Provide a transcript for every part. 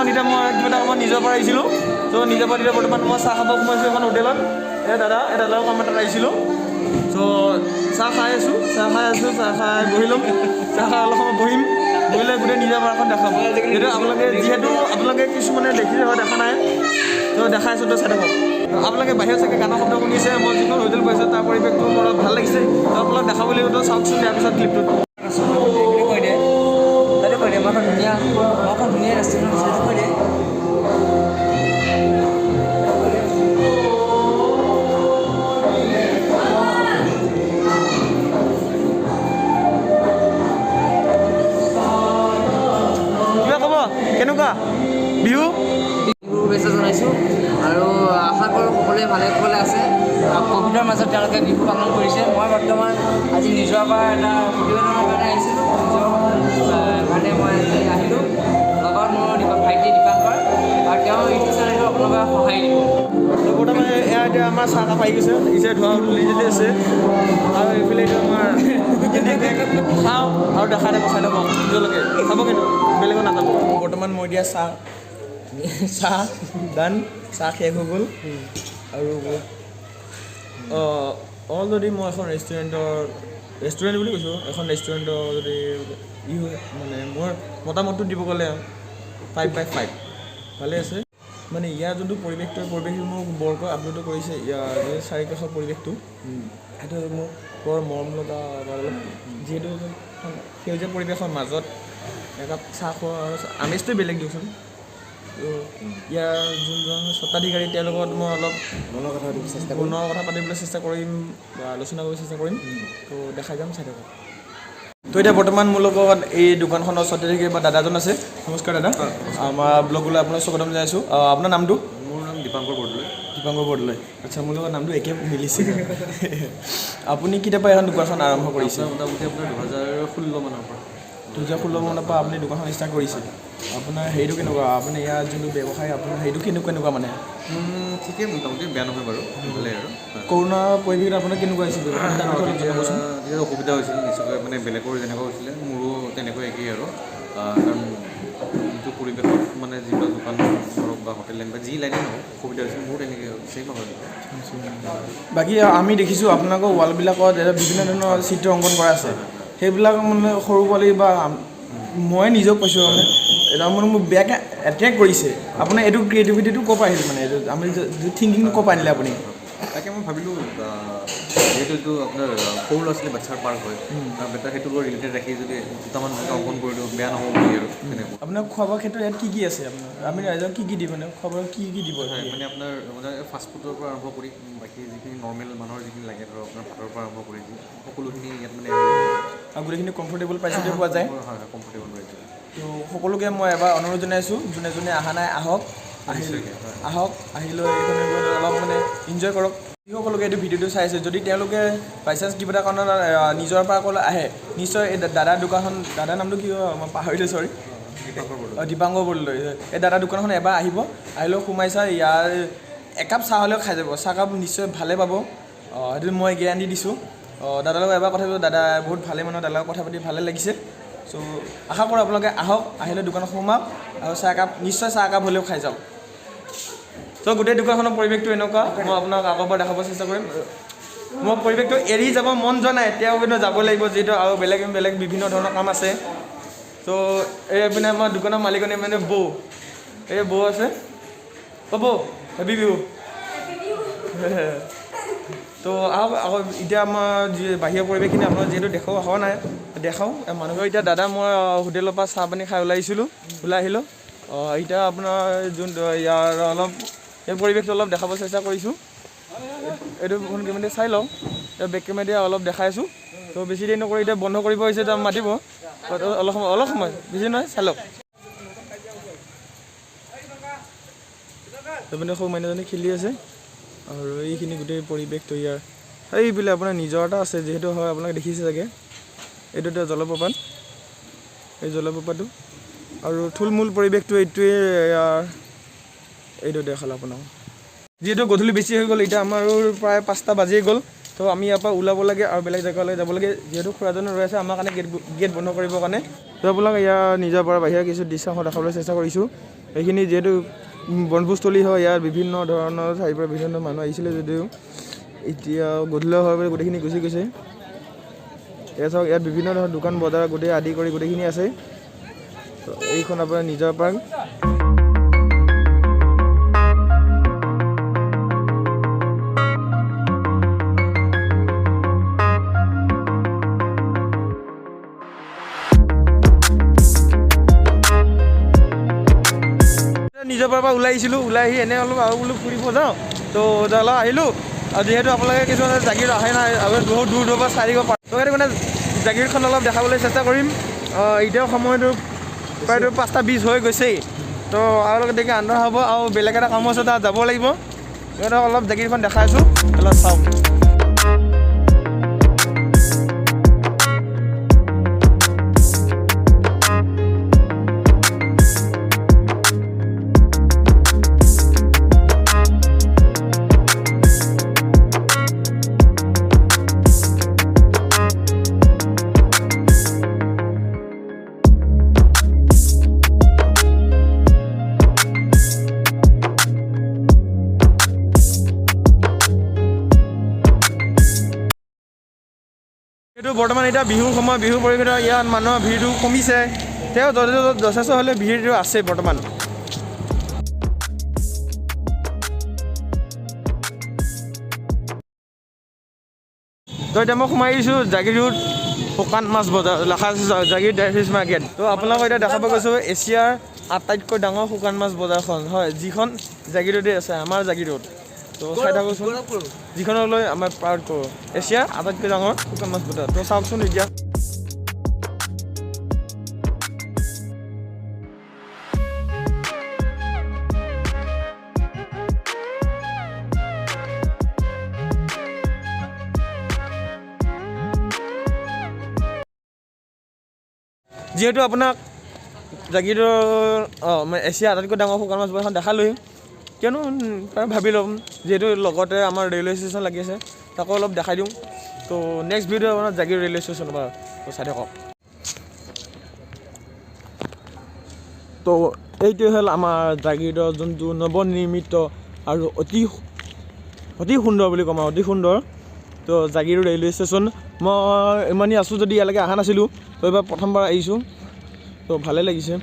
এখন এতিয়া মই কিবা এটা মই নিজৰ পৰা আহিছিলোঁ তো নিজৰ পৰা এতিয়া বৰ্তমান মই চাহ খাব সোমাইছোঁ এখন হোটেলত দাদাৰ কাম এটাত আহিছিলোঁ তো চাহ খাই বহি ল'ম চাহ খাই অলপ সময় বহিম বহিলে গোটেই নিজৰ পাৰখন দেখাম যিহেতু আপোনালোকে কিছুমানে দেখিছে হয় দেখা নাই তো দেখাই আছোঁ তো চাই থাকক আপোনালোকে বাহিৰত চাগে গানৰ শব্দ শুনিছে মই যিখন হোটেল পাইছোঁ তাৰ পৰিৱেশটো মোৰ ভাল লাগিছে তো আপোনালোক দেখাব লাগিব তো চাওকচোন ইয়াৰ পিছত ক্লিপটোত ধুনীয়া ৰেষ্টুৰেণ্ট আছে কৈ দে কিবা ক'ব কেনেকুৱা বিহু শুভেচ্ছা জনাইছোঁ আৰু আশা কৰোঁ সকলোৱে ভালে কুশলে আছে ক'ভিডৰ মাজত তেওঁলোকে বিহু পালন কৰিছে মই বৰ্তমান আজি নিজৰ পৰা এটা প্ৰতিবেদনৰ কাৰণে আহিছিলোঁ নিজৰ কাৰণে মই আজি আহিলোঁ লগত মোৰ ভাইটি দীপাংকৰ আৰু তেওঁ ইউটিউব চেনেলটো আপোনালোকে সহায় দিব বৰ্তমান এয়া এতিয়া আমাৰ চাহ কাপ আহি গৈছে ইজে ধোৱা লিজেলি আছে আৰু এইফালে এতিয়া আমাৰ খাওঁ আৰু দেখাই থাকোঁ চাই থাকক নিজলৈকে খাব কিন্তু বেলেগত নাযাব বৰ্তমান মই এতিয়া চাহ শেষ হৈ গ'ল আৰু অলৰেডি মই এখন ৰেষ্টুৰেণ্ট বুলি কৈছোঁ এখন ৰেষ্টুৰেণ্টৰ যদি মানে মোৰ মতামতটো দিব গ'লে 5/5 ভালে আছে মানে ইয়াৰ যোনটো পৰিৱেশটো মোক বৰকৈ আপলোডো কৰিছে ইয়াৰ চাৰিকাষৰ পৰিৱেশটো সেইটো মোৰ বৰ মৰম লগা বা অলপ যিহেতু সেউজীয়া পৰিৱেশৰ মাজত একাপ চাহ খোৱা আমেজটোৱে বেলেগ দিয়কচোন তো ইয়াৰ যোনজন স্বত্বাধিকাৰী তেওঁলোকৰ মই অলপ মনৰ কথা পাতিবলৈ চেষ্টা কৰিম বা আলোচনা কৰিবলৈ চেষ্টা কৰিম তো দেখাই যাম চাই থাকক তো এতিয়া বৰ্তমান মোৰ লগত এই দোকানখনৰ স্বত্বাধিকাৰী বা দাদাজন আছে নমস্কাৰ দাদা আমাৰ ব্লগলৈ আপোনাক স্বাগতম জনাইছোঁ আপোনাৰ নামটো মোৰ নাম দীপাংকৰ বৰদলৈ আচ্ছা মোৰ লগত নামটো একে মিলিছে আপুনি কেতিয়াবা এখন দোকানখন আৰম্ভ কৰিছে মোটামুটি আপোনাৰ 2016 মানৰ পৰা 2016 মানৰ পৰা আপুনি দোকানখন ষ্টাৰ্ট কৰিছে আপোনাৰ হেৰিটো কেনেকুৱা আপুনি ইয়াৰ যোনটো ব্যৱসায় আপোনাৰ হেৰিটো কেনেকুৱা মানে ঠিকেই মোটামুটি বেয়া নহয় বাৰু ভালে আৰু কৰোণাৰ পৰিৱেশত আপোনাৰ কেনেকুৱা হৈছিল যেতিয়া অসুবিধা হৈছিল নিশ্চয়কৈ মানে বেলেগৰ যেনেকুৱা হৈছিলে মোৰো তেনেকৈ একেই আৰু কাৰণ যিটো পৰিৱেশত মানে যিবিলাক দোকান ধৰক বা হোটেল লাইন বা যি লাইনে নহওক অসুবিধা হৈছিল মোৰ তেনেকৈ ছেইম হয় বাকী আমি দেখিছোঁ আপোনালোকৰ ৱালবিলাকত এটা বিভিন্ন ধৰণৰ চিত্ৰ অংকন কৰা আছে সেইবিলাক মানে সৰু পোৱালি বা মই নিজেও পাইছোঁ মানে এটা মানে মোক বেয়াকৈ এট্ৰেক্ট কৰিছে আপোনাৰ এইটো ক্ৰিয়েটিভিটিটো ক'ৰ পৰা আহিল মানে এইটো আমি থিংকিংটো ক'ৰ পৰা আনিলে আপুনি তাকে মই ভাবিলোঁ যিহেতু এইটো আপোনাৰ সৰু ল'ৰা ছোৱালী বাচ্ছাৰ পাৰ্ক হয় বেটাৰ সেইটোৰ লগত ৰিলেটেড ৰাখি যদি দুটামান অংকন কৰি দিওঁ বেয়া নহ'ব বুলি আৰু তেনেকুৱা আপোনাৰ খোৱা বোৱাৰ ক্ষেত্ৰত ইয়াত কি আছে আপোনাৰ আমি ৰাইজক কি দিব মানে খোৱা বোৱা কি দিব হয় মানে আপোনাৰ মানে ফাষ্টফুডৰ পৰা আৰম্ভ কৰি বাকী যিখিনি নৰ্মেল মানুহৰ যিখিনি লাগে ধৰক আপোনাৰ ভাতৰ পৰা আৰম্ভ কৰি সকলোখিনি ইয়াত মানে আৰু গোটেইখিনি কমফৰ্টেবল প্ৰাইচতে পোৱা যায় হয় কমফৰ্টেবল প্ৰাইচত তো সকলোকে মই এবাৰ অনুৰোধ জনাইছোঁ যোনে যোনে অহা নাই আহক আহি লৈ এইখনে অলপ মানে এনজয় কৰক যিসকলোকে এইটো ভিডিঅ'টো চাইছে যদি তেওঁলোকে বাই চান্স কিবা এটা কাৰণত নিজৰ পৰা অকল আহে নিশ্চয় এই দাদাৰ নামটো কি হয় মই পাহৰিলোঁ চৰি দীপাংকৰ বৰদলৈ এই দাদাৰ দোকানখন এবাৰ আহিব আহিলেও সোমাই চাই ইয়াৰ একাপ চাহ হ'লেও খাই যাব চাহকাপ নিশ্চয় ভালে পাব সেইটো মই গেৰাণ্টি দিছোঁ দাদাৰ লগত এবাৰ কথা পাতিলোঁ দাদা বহুত ভালে মানুহ দাদাৰ লগত কথা পাতি ভালে লাগিছে চ' আশা কৰোঁ আপোনালোকে আহক আহিলে দোকানত সোমাওক আৰু নিশ্চয় চাহ একাপ হ'লেও খাই যাওক চ' গোটেই দোকানখনৰ পৰিৱেশটো এনেকুৱা মই আপোনাক আগৰবাৰ দেখাব চেষ্টা কৰিম মোৰ পৰিৱেশটো এৰি যাব মন যোৱা নাই এতিয়াও কিন্তু যাব লাগিব যিহেতু আৰু বেলেগ বিভিন্ন ধৰণৰ কাম আছে ত' এইপিনে আমাৰ দোকানৰ মালিকনী মানে বৌ আছে বৌ হেপী বিহু তো আকৌ এতিয়া আমাৰ বাহিৰৰ পৰিৱেশখিনি আপোনাৰ যিহেতু হোৱা নাই দেখাওঁ মানুহৰ এতিয়া দাদা মই হোটেলৰ পৰা চাহ পানী খাই ওলাই আহিলোঁ এতিয়া আপোনাৰ যোনটো ইয়াৰ অলপ এই পৰিৱেশটো অলপ দেখাব চেষ্টা কৰিছোঁ এইটো ফোন কেমেৰা চাই লওঁ এতিয়া বেক কেমেৰা অলপ দেখাইছোঁ তো বেছি দেৰি নকৰি এতিয়া বন্ধ কৰিব হৈছে তো মাতিব অলপ সময় বেছি নহয় চাই লওক তাৰমানে সৌ মানুহজনী খেলি আছে আৰু এইখিনি গোটেই পৰিৱেশটো ইয়াৰ এইফালে আপোনাৰ নিজৰ এটা আছে যিহেতু হয় আপোনালোকে দেখিছে চাগে এইটো এটা জলপ্ৰপাত এই জলপ্ৰপাতটো আৰু থুলমূল পৰিৱেশটো এইটোৱে ইয়াৰ এইটো দেখালোঁ আপোনাক যিহেতু গধূলি বেছি হৈ গ'ল এতিয়া আমাৰো প্ৰায় 5টা বাজিয়ে গ'ল তো তো আমি ইয়াৰ পৰা ওলাব লাগে আৰু বেলেগ জেগালৈ যাব লাগে যিহেতু খুৰাজনে ৰৈ আছে আমাৰ কাৰণে গেট বন্ধ কৰিবৰ কাৰণে তো আপোনাক ইয়াৰ নিজৰ পৰা বাহিৰৰ কিছু দৃশ্য দেখাবলৈ চেষ্টা কৰিছোঁ এইখিনি যিহেতু বনভোজস্থলী হয় ইয়াৰ বিভিন্ন ধৰণৰ ঠাইৰ পৰা বিভিন্ন মানুহ আহিছিলে যদিও এতিয়া গধূলি হয় বুলি গোটেইখিনি গুচি গৈছে এয়া চাওক ইয়াত বিভিন্ন ধৰণৰ দোকান বজাৰ গোটেই আদি কৰি গোটেইখিনি আছে তো এইখন আপোনাৰ নিজৰ পাৰ্ক নিজৰ পৰা ওলাই আহিছিলোঁ ওলাই আহি এনে অলপ আৰু বোলো ফুৰিব যাওঁ তো অলপ আহিলোঁ আৰু যিহেতু আপোনালোকে কিছুমান জাগিৰ আহে নাই আৰু বহুত দূৰ দূৰৰ পৰা চাই দিব পাৰে তো সেইটো মানে জাগিৰখন অলপ দেখাবলৈ চেষ্টা কৰিম এতিয়াও সময়টো প্ৰায়তো 5:20 হৈ গৈছেই তো আৰু অলপ দেৰিকৈ আন্ধাৰ হ'ব আৰু বেলেগ এটা কাম আছে তাত যাব লাগিব সিহঁতক অলপ জাগিৰখন দেখাইছোঁ অলপ চাওক এইটো বৰ্তমান এতিয়া বিহুৰ সময় বিহু পৰিৱেশত ইয়াত মানুহৰ ভিৰটো কমিছে তেওঁ যথেষ্ট হ'লেও ভিৰটো আছে বৰ্তমান তো এতিয়া মই সোমাই আহিছোঁ জাগিৰোড শুকান মাছ বজাৰ লেখা আছে জাগিৰ ড্ৰাই ফিছ মাৰ্কেট তো আপোনালোকক এতিয়া দেখাব গৈছোঁ এছিয়াৰ আটাইতকৈ ডাঙৰ শুকান মাছ বজাৰখন হয় যিখন জাগিৰোডে আছে আমাৰ জাগিৰোড তো চাই থাকোঁচোন যিখনলৈ আমাৰ পাৰ্ট কৰোঁ এছিয়াৰ আটাইতকৈ ডাঙৰ শুকান মাছ বজাৰ তো চাওকচোন এতিয়া যিহেতু আপোনাক জাগিৰোডৰ এছিয়াৰ আটাইতকৈ ডাঙৰ শুকান মাছ বজাৰখন দেখালোঁহি কিয়নো ভাবি ল'ম যিহেতু লগতে আমাৰ ৰেলৱে ষ্টেচন লাগি আছে তাকো অলপ দেখাই দিওঁ তো নেক্সট ভিডিঅ' আপোনাৰ জাগিৰোড ৰেলৱে ষ্টেচনৰ পৰা তো চাই থাকক তো এইটোৱে হ'ল আমাৰ জাগিৰোডৰ যোনটো নৱনিৰ্মিত আৰু অতি সুন্দৰ বুলি ক'ম আৰু অতি সুন্দৰ তো জাগিৰোড ৰেলৱে ষ্টেচন মই ইমানেই আছোঁ যদি ইয়ালৈকে অহা নাছিলোঁ তো এইবাৰ প্ৰথমবাৰ আহিছোঁ তো ভালে লাগিছে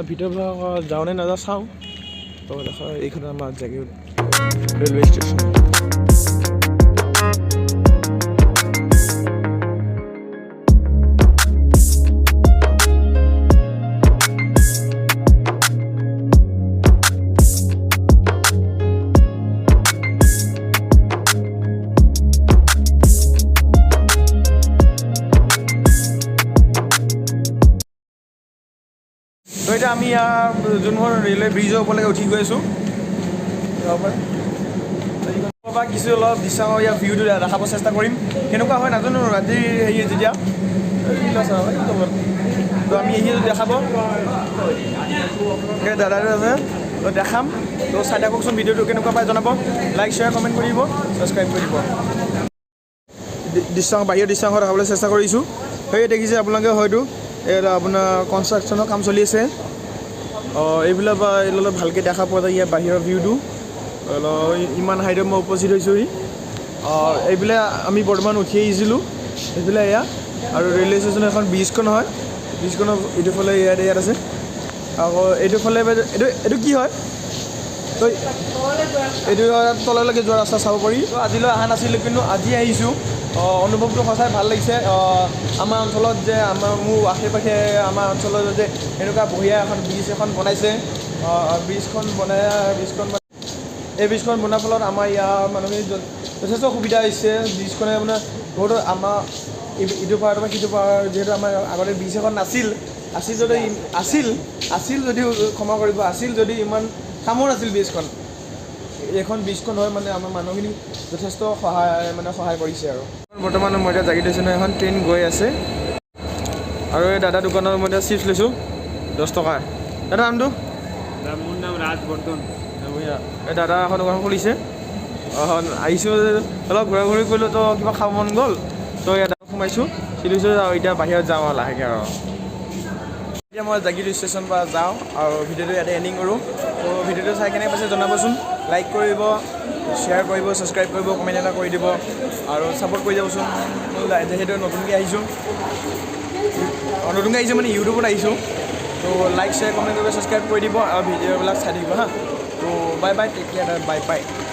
ভিতৰৰ পৰা যাওঁ নে নাযাওঁ চাওঁ তো দেখা এইখন আমাৰ জাগিৰোড ৰেলৱে ষ্টেচন তো এতিয়া আমি ইয়াৰ যোনখন ৰেলৱে ব্ৰিজৰ ওপৰলৈকে উঠি গৈ আছোঁ কিছু অলপ দৃশ্য ইয়াৰ ভিউটো দেখাব চেষ্টা কৰিম কেনেকুৱা হয় নাজানো ৰাতি হেৰি যেতিয়া তো আমি এই দেখাব দাদাটো আছে তো দেখাম তো চাই থাককচোন ভিডিঅ'টো কেনেকুৱা পাই জনাব লাইক শ্বেয়াৰ কমেণ্ট কৰিব ছাবস্ক্ৰাইব কৰিব বাহিৰৰ দৃশ্যাংশ দেখাবলৈ চেষ্টা কৰিছোঁ সেয়ে দেখিছে আপোনালোকে হয়তো এটা আপোনাৰ কনষ্ট্ৰাকশ্যনৰ কাম চলি আছে এইবিলাক অলপ ভালকৈ দেখা পোৱা যায় ইয়াৰ বাহিৰৰ ভিউটো ইমান হাইটত মই উপস্থিত হৈছোঁহি এইবিলাক আমি বৰ্তমান উঠি আহিছিলোঁ এইবিলাক এয়া আৰু ৰেলৱে ষ্টেচনৰ এখন ব্ৰিজখন হয় ব্ৰিজখনৰ এইটো ফালে ইয়াত আছে আকৌ এইটো ফালে এইটো কি হয় তো এইটো তললৈকে যোৱা ৰাস্তা চাব পাৰি তো আজিলৈ অহা নাছিলোঁ কিন্তু আজি আহিছোঁ অনুভৱটো সঁচাই ভাল লাগিছে আমাৰ অঞ্চলত যে মোৰ আশে পাশে আমাৰ অঞ্চলত যে এনেকুৱা বঢ়িয়া এখন ব্ৰিজ এখন বনাইছে ব্ৰিজখন এই ব্ৰিজখন বনোৱাৰ ফলত আমাৰ ইয়াৰ মানুহখিনি যথেষ্ট সুবিধা হৈছে ব্ৰিজখনে আপোনাৰ বহুতো আমাৰ ইটো পাৰৰ পৰা সিটো পাৰ যিহেতু আমাৰ আগতে ব্ৰিজ এখন আছিল যদিও ক্ষমা কৰিব আছিল যদি ইমান কামো নাছিল ব্ৰিজখন এইখন ব্ৰিজখন হয় মানে আমাৰ মানুহখিনি যথেষ্ট সহায় কৰিছে আৰু বৰ্তমান মই এতিয়া জাগিৰোড ষ্টেচনৰ এখন ট্ৰেইন গৈ আছে আৰু এই দাদা দোকানত মই এতিয়া চিপছ লৈছোঁ 10 টকা দাদা নামটো মোৰ নাম ৰাজ বৰ্ধন এই দাদা এখন দোকান খুলিছে আহিছোঁ অলপ ঘূৰা ঘূৰি কৰিলোঁ তো কিবা খাব মন গ'ল তো ইয়াত সোমাইছোঁ চিলিছোঁ আৰু এতিয়া বাহিৰত যাওঁ আৰু লাহেকৈ আৰু এতিয়া মই জাগীৰোড ষ্টেচনৰ পৰা যাওঁ আৰু ভিডিঅ'টো ইয়াতে এণ্ডিং কৰোঁ তো ভিডিঅ'টো চাই কেনেকৈ পাইছে জনাবচোন লাইক কৰিব শ্বেয়াৰ কৰিব ছাবস্ক্ৰাইব কৰিব কমেণ্ট এটা কৰি দিব আৰু ছাপোৰ্ট কৰি যাবচোন যিহেতু নতুনকৈ আহিছোঁ মানে ইউটিউবত আহিছোঁ তো লাইক শ্বেয়াৰ কমেণ্ট কৰিব ছাবস্ক্ৰাইব কৰি দিব আৰু ভিডিঅ'বিলাক চাই থাকিব হা তো bye bye take care bye bye